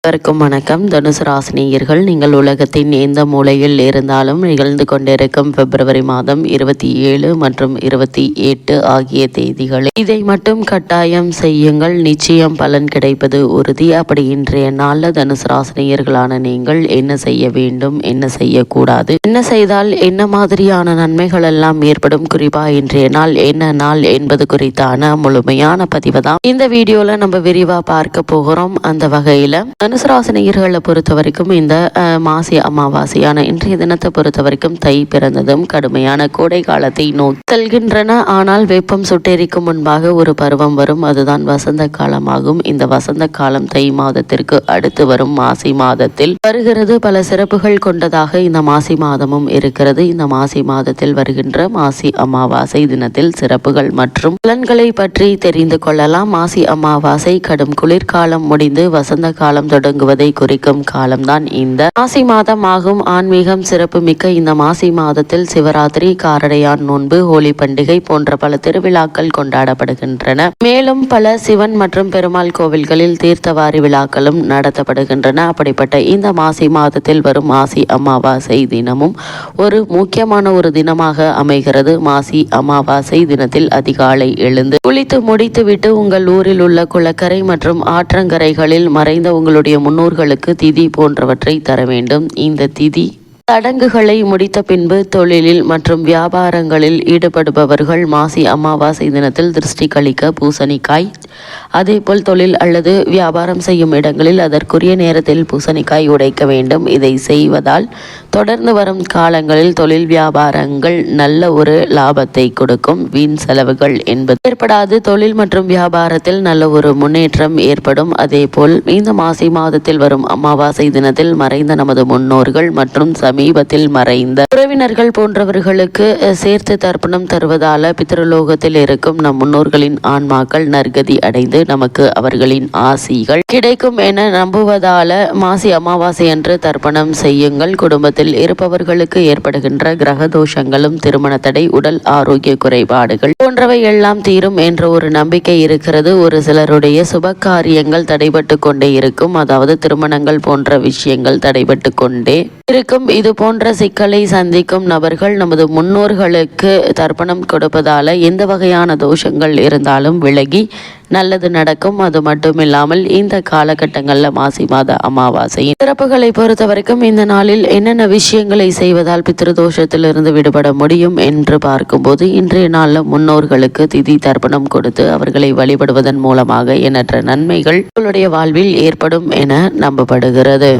அனைவருக்கும் வணக்கம். தனுசு ராசினியர்கள், நீங்கள் உலகத்தின் எந்த மூலையில் இருந்தாலும் நிகழ்ந்து கொண்டிருக்கும் பிப்ரவரி மாதம் 27 மற்றும் 28 ஆகிய தேதிகளில் இதை மட்டும் கட்டாயம் செய்யுங்கள், நிச்சயம் பலன் கிடைப்பது உறுதி. அப்படி இன்றைய நாளில் தனுசு ராசினியர்களான நீங்கள் என்ன செய்ய வேண்டும், என்ன செய்யக்கூடாது, என்ன செய்தால் என்ன மாதிரியான நன்மைகள் எல்லாம் ஏற்படும், குறிப்பா இன்றைய நாள் என்ன நாள் என்பது குறித்தான முழுமையான பதிவு தான் இந்த வீடியோல நம்ம விரிவா பார்க்க போகிறோம். அந்த வகையில தனுசு ராசி நேயர்களை பொறுத்த வரைக்கும் இந்த மாசி அமாவாசையான இன்றைய தினத்தை பொறுத்த வரைக்கும் தை பிறந்ததும் கடுமையான கோடை காலத்தை நோக்கி செல்கின்றன. ஆனால் வெப்பம் சுட்டெரிக்கும் முன்பாக ஒரு பருவம் வரும், அதுதான் வசந்த காலமாகும். இந்த வசந்த காலம் தை மாதத்திற்கு அடுத்து வரும் மாசி மாதத்தில் வருகிறது. பல சிறப்புகள் கொண்டதாக இந்த மாசி மாதமும் இருக்கிறது. இந்த மாசி மாதத்தில் வருகின்ற மாசி அமாவாசை தினத்தில் சிறப்புகள் மற்றும் பலன்களை பற்றி தெரிந்து கொள்ளலாம். மாசி அமாவாசை கடும் குளிர்காலம் முடிந்து வசந்த காலம் தொடங்குவதை குறிக்கும் காலம்தான் இந்த மாசி மாதம் ஆகும். ஆன்மீகம் சிறப்பு மிக்க இந்த மாசி மாதத்தில் சிவராத்திரி, காரடையான் நோன்பு, ஹோலி பண்டிகை போன்ற பல திருவிழாக்கள் கொண்டாடப்படுகின்றன. மேலும் பல சிவன் மற்றும் பெருமாள் கோவில்களில் தீர்த்தவாரி விழாக்களும் நடத்தப்படுகின்றன. அப்படிப்பட்ட இந்த மாசி மாதத்தில் வரும் மாசி அமாவாசை தினமும் ஒரு முக்கியமான ஒரு தினமாக அமைகிறது. மாசி அமாவாசை தினத்தில் அதிகாலை எழுந்து குளித்து முடித்துவிட்டு உங்கள் ஊரில் உள்ள குளக்கரை மற்றும் ஆற்றங்கரைகளில் மறைந்த உங்களுடைய முன்னோர்களுக்கு திதி போன்றவற்றை தர வேண்டும். இந்த திதி சடங்குகளை முடித்த பின்பு தொழிலில் மற்றும் வியாபாரங்களில் ஈடுபடுபவர்கள் மாசி அமாவாசை தினத்தில் திருஷ்டி கழிக்க பூசணிக்காய், அதேபோல் தொழில் அல்லது வியாபாரம் செய்யும் இடங்களில் அதற்குரிய நேரத்தில் பூசணிக்காய் உடைக்க வேண்டும். இதை செய்வதால் தொடர்ந்து வரும் காலங்களில் தொழில் வியாபாரங்கள் நல்ல ஒரு லாபத்தை கொடுக்கும். வீண் செலவுகள் என்பது ஏற்படாது. தொழில் மற்றும் வியாபாரத்தில் நல்ல ஒரு முன்னேற்றம் ஏற்படும். அதேபோல் இந்த மாசி மாதத்தில் வரும் அமாவாசை தினத்தில் மறைந்த நமது முன்னோர்கள் மற்றும் சமீபத்தில் மறைந்த உறவினர்கள் போன்றவர்களுக்கு சேர்த்து தர்ப்பணம் தருவதால பித்ருலோகத்தில் இருக்கும் நம் முன்னோர்களின் ஆன்மாக்கள் நற்கதி அடைந்து நமக்கு அவர்களின் ஆசிகள் கிடைக்கும் என நம்புவதால மாசி அமாவாசை அன்று தர்ப்பணம் செய்யுங்கள். குடும்பத்தில் இருப்பவர்களுக்கு ஏற்படுகின்ற கிரக தோஷங்களும், திருமண தடை, உடல் ஆரோக்கிய குறைபாடுகள் போன்றவை எல்லாம் தீரும் என்ற ஒரு நம்பிக்கை இருக்கிறது. ஒரு சிலருடைய சுப காரியங்கள் தடைபட்டு கொண்டே இருக்கும், அதாவது திருமணங்கள் போன்ற விஷயங்கள் தடைபட்டு கொண்டே இருக்கும். இது போன்ற சிக்கலை சந்திக்கும் நபர்கள் நமது முன்னோர்களுக்கு தர்ப்பணம் கொடுப்பதால எந்த வகையான தோஷங்கள் இருந்தாலும் விலகி நல்லது நடக்கும். அது மட்டும் இல்லாமல் இந்த காலகட்டங்களில் மாசி மாத அமாவாசையின் சிறப்புகளை பொறுத்த வரைக்கும் இந்த நாளில் என்னென்ன விஷயங்களை செய்வதால் பித்ருதோஷத்திலிருந்து விடுபட முடியும் என்று பார்க்கும்போது, இன்றைய நாளில் முன்னோர்களுக்கு திதி தர்ப்பணம் கொடுத்து அவர்களை வழிபடுவதன் மூலமாக எண்ணற்ற நன்மைகள் உங்களுடைய வாழ்வில் ஏற்படும் என நம்பப்படுகிறது.